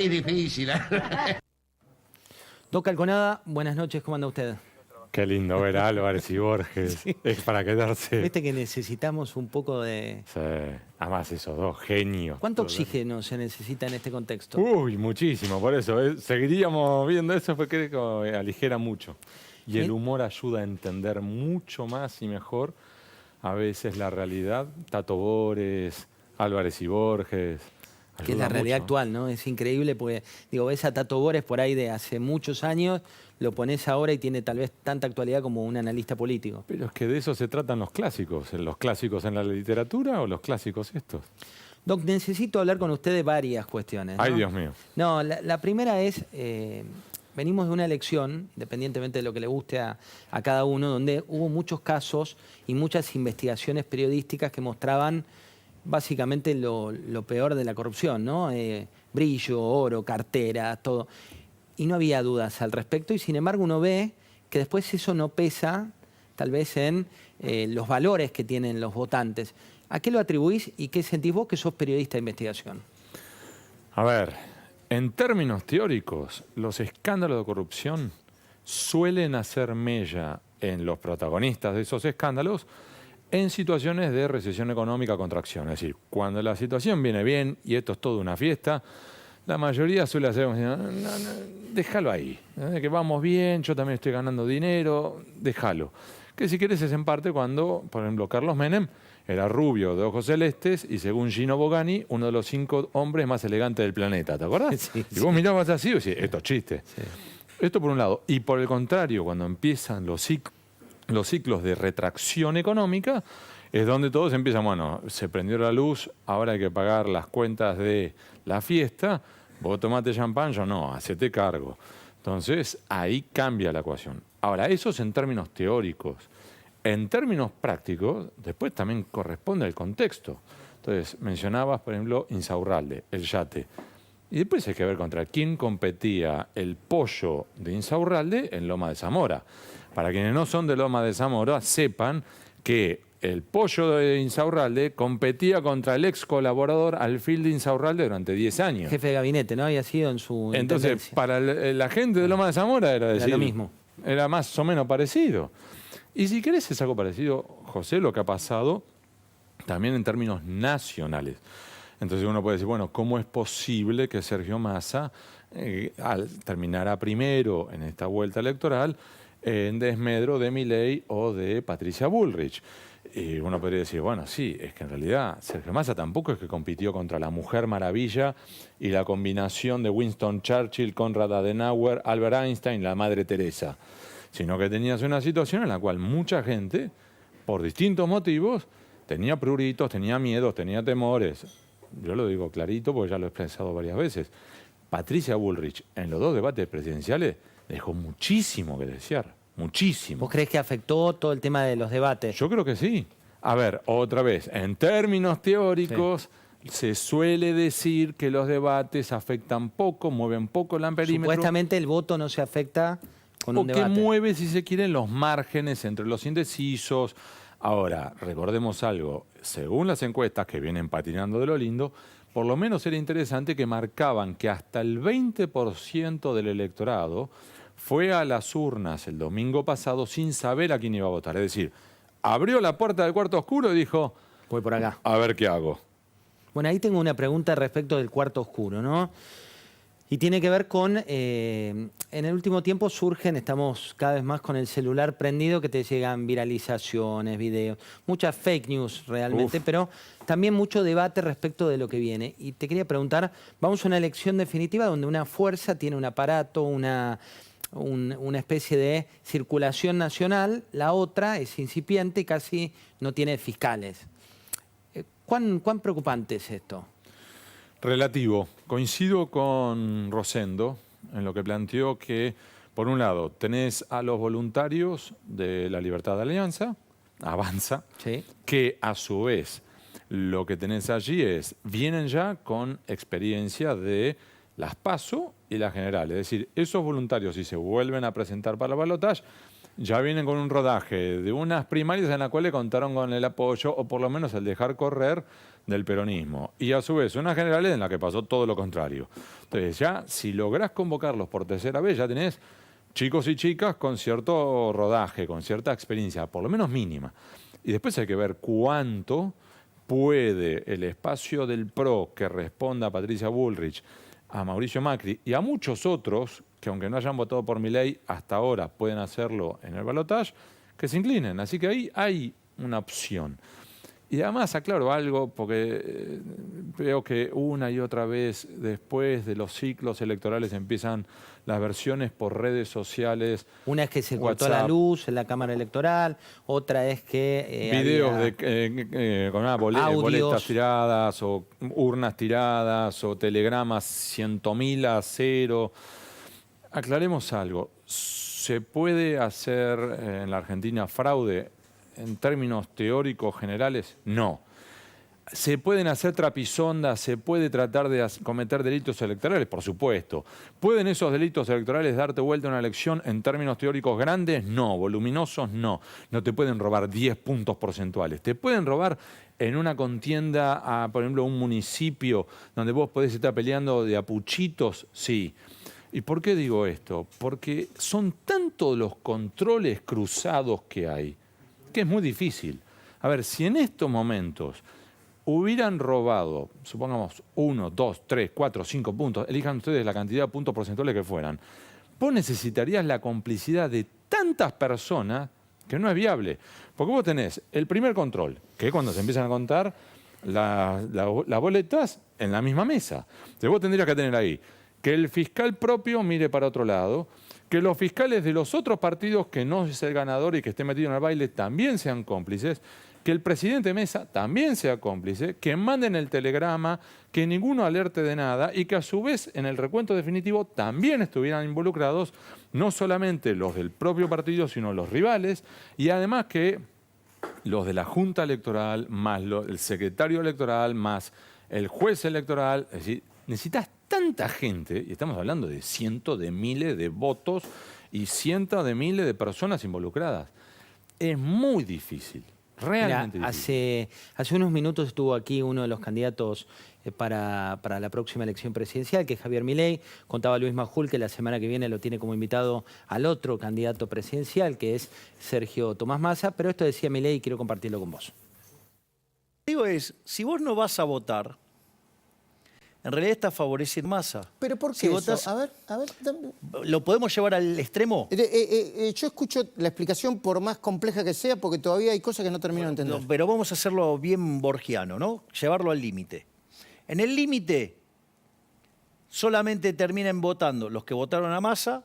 Es difícil, ¿eh? Doc Alconada, buenas noches, ¿cómo anda usted? Qué lindo ver a Álvarez y Borges. Sí. Es para quedarse. Viste que necesitamos un poco de... Sí. Además, esos dos genios. ¿Cuánto oxígeno se necesita en este contexto? Uy, muchísimo. Por eso, seguiríamos viendo eso porque creo que aligera mucho. Y el humor ayuda a entender mucho más y mejor a veces la realidad. Tato Bores, Álvarez y Borges. Que es la realidad mucho. actual, ¿no? Es increíble porque, digo, ves a Tato Bores por ahí de hace muchos años, lo pones ahora y tiene tal vez tanta actualidad como un analista político. Pero es que de eso se tratan los clásicos en la literatura o los clásicos estos. Doc, necesito hablar con usted de varias cuestiones, ¿no? Ay, Dios mío. No, la primera es, venimos de una elección, independientemente de lo que le guste a cada uno, donde hubo muchos casos y muchas investigaciones periodísticas que mostraban básicamente lo peor de la corrupción, ¿no? Brillo, oro, cartera, todo. Y no había dudas al respecto y sin embargo uno ve que después eso no pesa tal vez en los valores que tienen los votantes. ¿A qué lo atribuís y qué sentís vos que sos periodista de investigación? A ver, en términos teóricos, los escándalos de corrupción suelen hacer mella en los protagonistas de esos escándalos en situaciones de recesión económica, contracción. Es decir, cuando la situación viene bien y esto es toda una fiesta, la mayoría suele hacer, no, déjalo ahí, que vamos bien, yo también estoy ganando dinero, déjalo. Que si querés es en parte cuando, por ejemplo, Carlos Menem era rubio, de ojos celestes, y según Gino Bogani, uno de los 5 hombres más elegantes del planeta, ¿te acordás? Sí, y vos mirabas así y decís, esto es chiste. Sí. Esto por un lado. Y por el contrario, cuando empiezan los ciclos de retracción económica, es donde todos empiezan, bueno, se prendió la luz, ahora hay que pagar las cuentas de la fiesta, vos tomate champán, yo no, hacete cargo. Entonces, ahí cambia la ecuación. Ahora, eso es en términos teóricos. En términos prácticos, después también corresponde al contexto. Entonces, mencionabas, por ejemplo, Insaurralde, el yate. Y después hay que ver contra quién competía el pollo de Insaurralde en Loma de Zamora. Para quienes no son de Loma de Zamora, sepan que el pollo de Insaurralde competía contra el ex colaborador Alfil de Insaurralde durante 10 años. Jefe de gabinete, ¿no? Había sido en su Entonces, intendencia. para la gente de Loma de Zamora era decir, lo mismo. Era más o menos parecido. Y si querés es algo parecido, José, lo que ha pasado también en términos nacionales. Entonces uno puede decir, bueno, ¿cómo es posible que Sergio Massa al terminara primero en esta vuelta electoral en desmedro de Milei o de Patricia Bullrich? Y uno podría decir, bueno, sí, es que en realidad Sergio Massa tampoco es que compitió contra la Mujer Maravilla y la combinación de Winston Churchill, Konrad Adenauer, Albert Einstein, la Madre Teresa, sino que tenías una situación en la cual mucha gente, por distintos motivos, tenía pruritos, tenía miedos, tenía temores. Yo lo digo clarito porque ya lo he expresado varias veces. Patricia Bullrich en los 2 debates presidenciales dejó muchísimo que desear, muchísimo. ¿Vos creés que afectó todo el tema de los debates? Yo creo que sí. A ver, otra vez, en términos teóricos, se suele decir que los debates afectan poco, mueven poco el amperímetro. Supuestamente el voto no se afecta con O un que debate. mueve, si se quieren, los márgenes entre los indecisos. Ahora, recordemos algo, según las encuestas que vienen patinando de lo lindo, por lo menos era interesante que marcaban que hasta el 20% del electorado fue a las urnas el domingo pasado sin saber a quién iba a votar. Es decir, abrió la puerta del cuarto oscuro y dijo, Voy por acá. a ver qué hago. Bueno, ahí tengo una pregunta respecto del cuarto oscuro, ¿no? Y tiene que ver con, en el último tiempo estamos cada vez más con el celular prendido, que te llegan viralizaciones, videos, muchas fake news realmente, Uf. pero también mucho debate respecto de lo que viene. Y te quería preguntar, vamos a una elección definitiva donde una fuerza tiene un aparato, una especie de circulación nacional, la otra es incipiente y casi no tiene fiscales. ¿Cuán preocupante es esto? Relativo. Coincido con Rosendo en lo que planteó que, por un lado, tenés a los voluntarios de la Libertad de Alianza, Avanza, Sí. que a su vez lo que tenés allí vienen ya con experiencia de las PASO y las generales. Es decir, esos voluntarios, si se vuelven a presentar para el balotaje, ya vienen con un rodaje de unas primarias en las cuales contaron con el apoyo, o por lo menos el dejar correr del peronismo. Y a su vez, unas generales en las que pasó todo lo contrario. Entonces ya, si lográs convocarlos por tercera vez, ya tenés chicos y chicas con cierto rodaje, con cierta experiencia, por lo menos mínima. Y después hay que ver cuánto puede el espacio del PRO que responda a Patricia Bullrich, a Mauricio Macri y a muchos otros que, aunque no hayan votado por Milei, hasta ahora pueden hacerlo en el balotaje, que se inclinen. Así que ahí hay una opción. Y además aclaro algo, porque veo que una y otra vez después de los ciclos electorales empiezan las versiones por redes sociales. Una es que se cortó la luz en la Cámara Electoral, otra es que videos había con boletas tiradas, o urnas tiradas, o telegramas 100.000 a 0. Aclaremos algo. ¿Se puede hacer en la Argentina fraude en términos teóricos generales? No. ¿Se pueden hacer trapisondas? ¿Se puede tratar de cometer delitos electorales? Por supuesto. ¿Pueden esos delitos electorales darte vuelta a una elección en términos teóricos grandes? No. ¿Voluminosos? No. No te pueden robar 10 puntos porcentuales. Te pueden robar en una contienda a, por ejemplo, un municipio donde vos podés estar peleando de a puchitos, sí. ¿Y por qué digo esto? Porque son tantos los controles cruzados que hay, que es muy difícil. A ver, si en estos momentos hubieran robado, supongamos, 1, 2, 3, 4, 5 puntos, elijan ustedes la cantidad de puntos porcentuales que fueran, vos necesitarías la complicidad de tantas personas que no es viable. Porque vos tenés el primer control, que es cuando se empiezan a contar las boletas en la misma mesa. Entonces vos tendrías que tener ahí que el fiscal propio mire para otro lado, que los fiscales de los otros partidos que no es el ganador y que esté metido en el baile también sean cómplices, que el presidente de mesa también sea cómplice, que manden el telegrama, que ninguno alerte de nada y que a su vez en el recuento definitivo también estuvieran involucrados no solamente los del propio partido, sino los rivales, y además que los de la Junta Electoral, más el secretario electoral, más el juez electoral. Es decir, necesitas tanta gente, y estamos hablando de cientos de miles de votos y cientos de miles de personas involucradas. Es muy difícil, realmente difícil. Hace unos minutos estuvo aquí uno de los candidatos para la próxima elección presidencial, que es Javier Milei. Contaba Luis Majul que la semana que viene lo tiene como invitado al otro candidato presidencial, que es Sergio Tomás Massa. Pero esto decía Milei y quiero compartirlo con vos. Digo si vos no vas a votar, en realidad está favoreciendo Massa. ¿Pero por qué si eso? votás, A ver. ¿Lo podemos llevar al extremo? Yo escucho la explicación por más compleja que sea, porque todavía hay cosas que no termino de entender. Pero vamos a hacerlo bien borgiano, ¿no? Llevarlo al límite. En el límite solamente terminan votando los que votaron a Massa,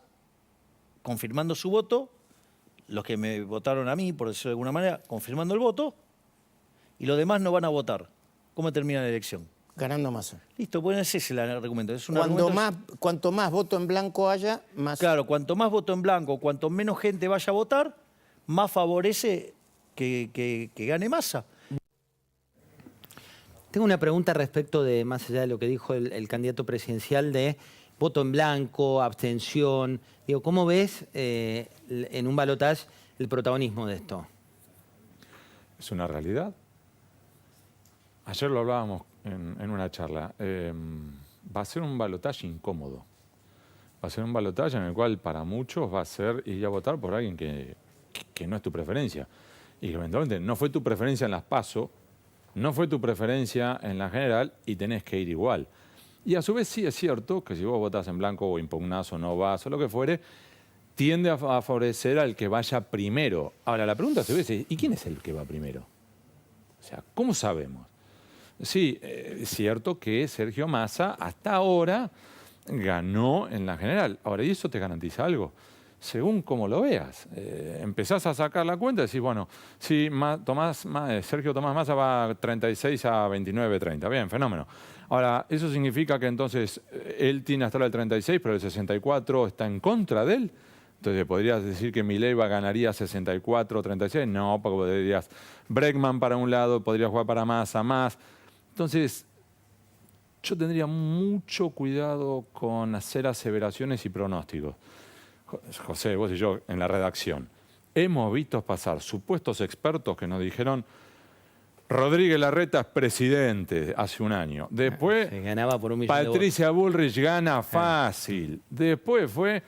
confirmando su voto, los que me votaron a mí, por decirlo de alguna manera, confirmando el voto, y los demás no van a votar. ¿Cómo termina la elección? Ganando Massa. Listo, pues ese es el argumento. Cuanto más voto en blanco haya, más... Claro, cuanto más voto en blanco, cuanto menos gente vaya a votar, más favorece que gane Massa. Tengo una pregunta respecto de, más allá de lo que dijo el candidato presidencial, de voto en blanco, abstención. Digo, ¿cómo ves en un balotaje el protagonismo de esto? Es una realidad. Ayer lo hablábamos en una charla. Va a ser un balotaje incómodo. Va a ser un balotaje en el cual para muchos va a ser ir a votar por alguien que no es tu preferencia. Y que eventualmente no fue tu preferencia en las PASO, no fue tu preferencia en la general y tenés que ir igual. Y a su vez sí es cierto que si vos votás en blanco o impugnás o no vas o lo que fuere, tiende a favorecer al que vaya primero. Ahora, la pregunta a su vez es, ¿y quién es el que va primero? O sea, ¿cómo sabemos? Sí, es cierto que Sergio Massa hasta ahora ganó en la general. Ahora, ¿y eso te garantiza algo? Según como lo veas. Empezás a sacar la cuenta y decís, bueno, sí, Sergio Tomás Massa va 36 a 29, 30. Bien, fenómeno. Ahora, ¿eso significa que entonces él tiene hasta ahora el 36, pero el 64 está en contra de él? Entonces, ¿podrías decir que Milei ganaría 64, 36? No, porque podrías Bregman para un lado, podrías jugar para Massa más. Entonces, yo tendría mucho cuidado con hacer aseveraciones y pronósticos. José, vos y yo en la redacción. hemos visto pasar supuestos expertos que nos dijeron Rodríguez Larreta es presidente hace un año. Después, Se ganaba por 1 millón de votos. Patricia Bullrich gana fácil. Después fue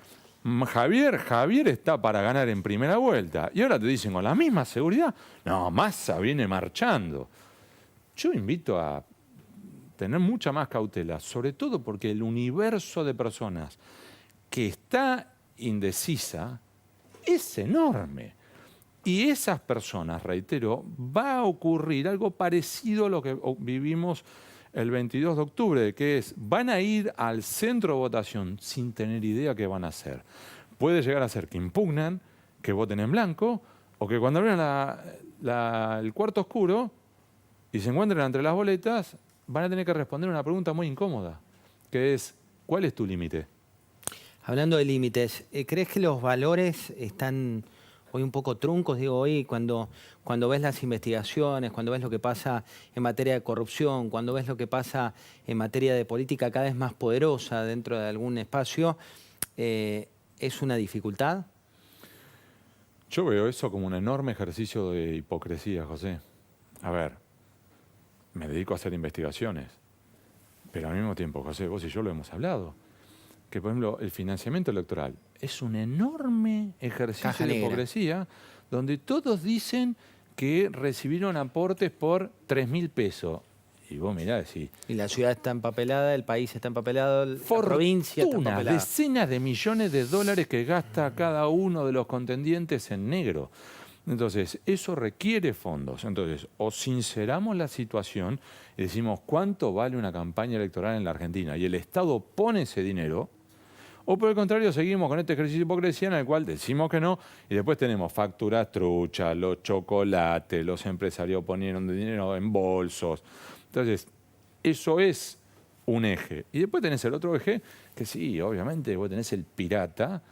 Javier está para ganar en primera vuelta. Y ahora te dicen con la misma seguridad, no, Massa viene marchando. Yo invito a tener mucha más cautela, sobre todo porque el universo de personas que está indecisa es enorme. Y esas personas, reitero, va a ocurrir algo parecido a lo que vivimos el 22 de octubre, que es, van a ir al centro de votación sin tener idea qué van a hacer. Puede llegar a ser que impugnan, que voten en blanco, o que cuando abran el cuarto oscuro y se encuentren entre las boletas, van a tener que responder una pregunta muy incómoda, que es, ¿cuál es tu límite? Hablando de límites, ¿crees que los valores están hoy un poco truncos? Digo, hoy cuando ves las investigaciones, cuando ves lo que pasa en materia de corrupción, cuando ves lo que pasa en materia de política cada vez más poderosa dentro de algún espacio, ¿es una dificultad? Yo veo eso como un enorme ejercicio de hipocresía, José. A ver, me dedico a hacer investigaciones, pero al mismo tiempo, José, vos y yo lo hemos hablado, que por ejemplo el financiamiento electoral es un enorme ejercicio Caja de negra. hipocresía donde todos dicen que recibieron aportes por 3.000 pesos. Y vos mirá, decís, Y la ciudad está empapelada, el país está empapelado, la provincia está fortunas, empapelada. decenas de millones de dólares que gasta cada uno de los contendientes en negro. Entonces, eso requiere fondos. Entonces, o sinceramos la situación y decimos cuánto vale una campaña electoral en la Argentina y el Estado pone ese dinero, o por el contrario, seguimos con este ejercicio de hipocresía en el cual decimos que no y después tenemos facturas truchas, los chocolates, los empresarios poniendo dinero en bolsos. Entonces, eso es un eje. Y después tenés el otro eje, que sí, obviamente, vos tenés el pirata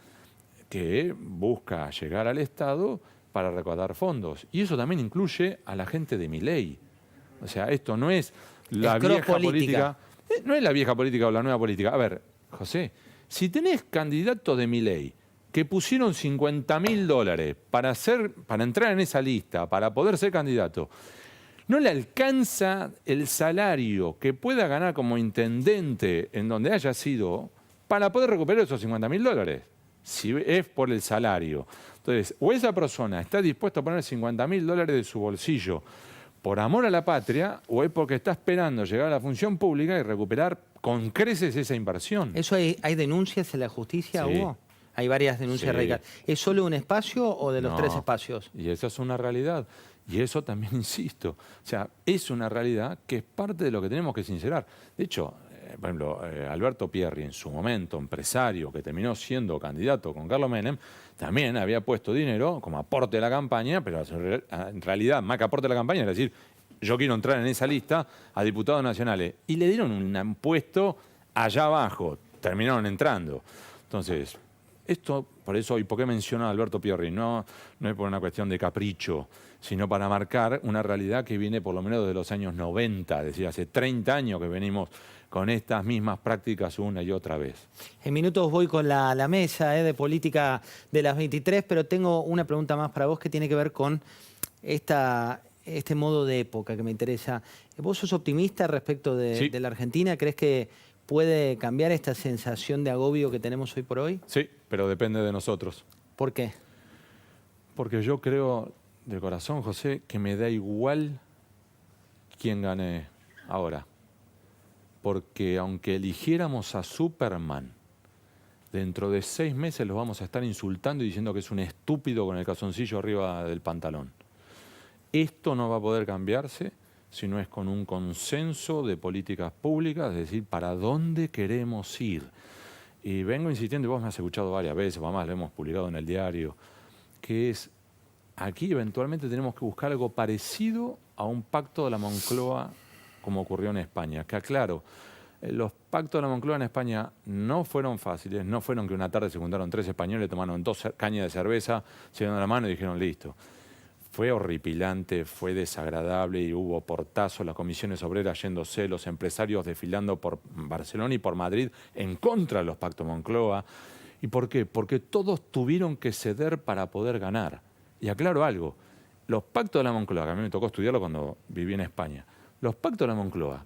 que busca llegar al Estado para recaudar fondos. Y eso también incluye a la gente de Milei. O sea, esto no es la Es vieja cross-política. política. No es la vieja política o la nueva política. A ver, José, si tenés candidatos de Milei que pusieron $50.000 para entrar en esa lista, para poder ser candidato, no le alcanza el salario que pueda ganar como intendente en donde haya sido para poder recuperar esos $50.000, si es por el salario. Entonces, o esa persona está dispuesta a poner $50.000 de su bolsillo por amor a la patria, o es porque está esperando llegar a la función pública y recuperar con creces esa inversión. ¿Eso hay denuncias en la justicia, Sí. Hugo? Hay varias denuncias Sí. radicales. ¿Es solo un espacio o de los No. 3 espacios? Y esa es una realidad. Y eso también, insisto, o sea, es una realidad que es parte de lo que tenemos que sincerar. De hecho, por ejemplo, Alberto Pierri, en su momento, empresario, que terminó siendo candidato con Carlos Menem, también había puesto dinero como aporte a la campaña, pero en realidad, más que aporte a la campaña, es decir, yo quiero entrar en esa lista a diputados nacionales. Y le dieron un puesto allá abajo, terminaron entrando. Entonces, esto, por eso, ¿y por qué menciono a Alberto Pierri? No es por una cuestión de capricho, sino para marcar una realidad que viene por lo menos de los años 90, es decir, hace 30 años que venimos con estas mismas prácticas una y otra vez. En minutos voy con la mesa de política de las 23, pero tengo una pregunta más para vos que tiene que ver con este modo de época que me interesa. ¿Vos sos optimista respecto Sí. de la Argentina? ¿Crees que puede cambiar esta sensación de agobio que tenemos hoy por hoy? Sí, pero depende de nosotros. ¿Por qué? Porque yo creo de corazón, José, que me da igual quién gane ahora. Porque aunque eligiéramos a Superman, dentro de 6 meses los vamos a estar insultando y diciendo que es un estúpido con el calzoncillo arriba del pantalón. Esto no va a poder cambiarse si no es con un consenso de políticas públicas, es decir, para dónde queremos ir. Y vengo insistiendo, y vos me has escuchado varias veces, además lo hemos publicado en el diario, que es, aquí eventualmente tenemos que buscar algo parecido a un pacto de la Moncloa como ocurrió en España. Que aclaro, los pactos de la Moncloa en España no fueron fáciles, no fueron que una tarde se juntaron 3 españoles, tomaron 2 cañas de cerveza, se dieron la mano y dijeron listo. Fue horripilante, fue desagradable y hubo portazos, las comisiones obreras yéndose, los empresarios desfilando por Barcelona y por Madrid en contra de los pactos Moncloa. ¿Y por qué? Porque todos tuvieron que ceder para poder ganar. Y aclaro algo, los pactos de la Moncloa, que a mí me tocó estudiarlo cuando viví en España, los pactos de la Moncloa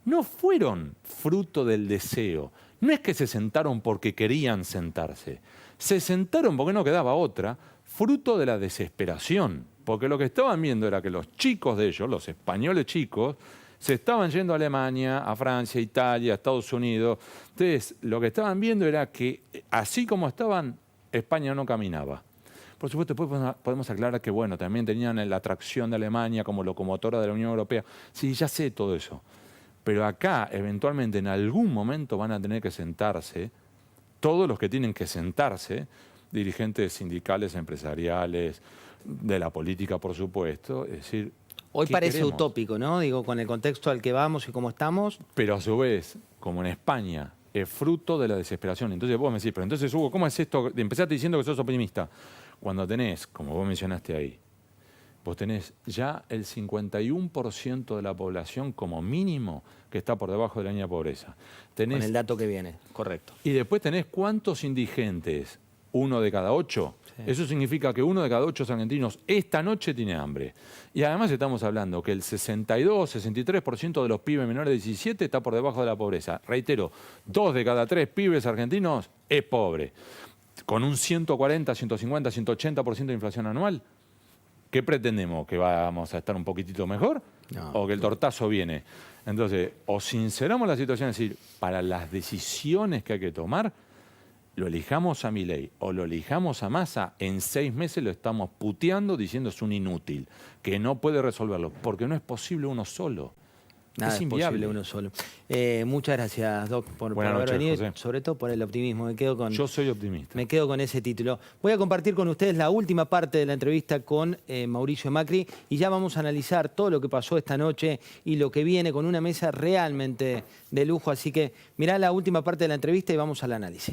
no fueron fruto del deseo. No es que se sentaron porque querían sentarse. Se sentaron porque no quedaba otra, fruto de la desesperación. Porque lo que estaban viendo era que los chicos de ellos, los españoles chicos, se estaban yendo a Alemania, a Francia, a Italia, a Estados Unidos. Entonces, lo que estaban viendo era que, así como estaban, España no caminaba. Por supuesto, después podemos aclarar que, bueno, también tenían la atracción de Alemania como locomotora de la Unión Europea. Sí, ya sé todo eso. Pero acá, eventualmente, en algún momento van a tener que sentarse, todos los que tienen que sentarse, dirigentes sindicales, empresariales, de la política, por supuesto, es decir, Hoy ¿qué parece queremos? utópico, ¿no? Digo, con el contexto al que vamos y cómo estamos. Pero a su vez, como en España, es fruto de la desesperación. Entonces vos me decís, pero entonces, Hugo, ¿cómo es esto? Empezaste diciendo que sos optimista. Cuando tenés, como vos mencionaste ahí, vos tenés ya el 51% de la población como mínimo que está por debajo de la línea de pobreza. Tenés, Con el dato que viene, correcto. y después tenés cuántos indigentes, 1 de cada 8. Sí. Eso significa que 1 de cada 8 argentinos esta noche tiene hambre. Y además estamos hablando que el 62-63% de los pibes menores de 17 está por debajo de la pobreza. Reitero, 2 de cada 3 pibes argentinos es pobre. Con un 140, 150, 180% de inflación anual, ¿qué pretendemos? ¿Que vamos a estar un poquitito mejor? No. ¿O que el tortazo viene? Entonces, o sinceramos la situación, es decir, para las decisiones que hay que tomar, lo elijamos a Milei o lo elijamos a Massa, en 6 meses lo estamos puteando diciendo es un inútil, que no puede resolverlo, porque no es posible uno solo. Nada es es inviable. posible uno solo. Muchas gracias, Doc, por Buenas haber noches, venido, José. sobre todo por el optimismo. Yo soy optimista. Me quedo con ese título. Voy a compartir con ustedes la última parte de la entrevista con Mauricio Macri y ya vamos a analizar todo lo que pasó esta noche y lo que viene con una mesa realmente de lujo. Así que mirá la última parte de la entrevista y vamos al análisis.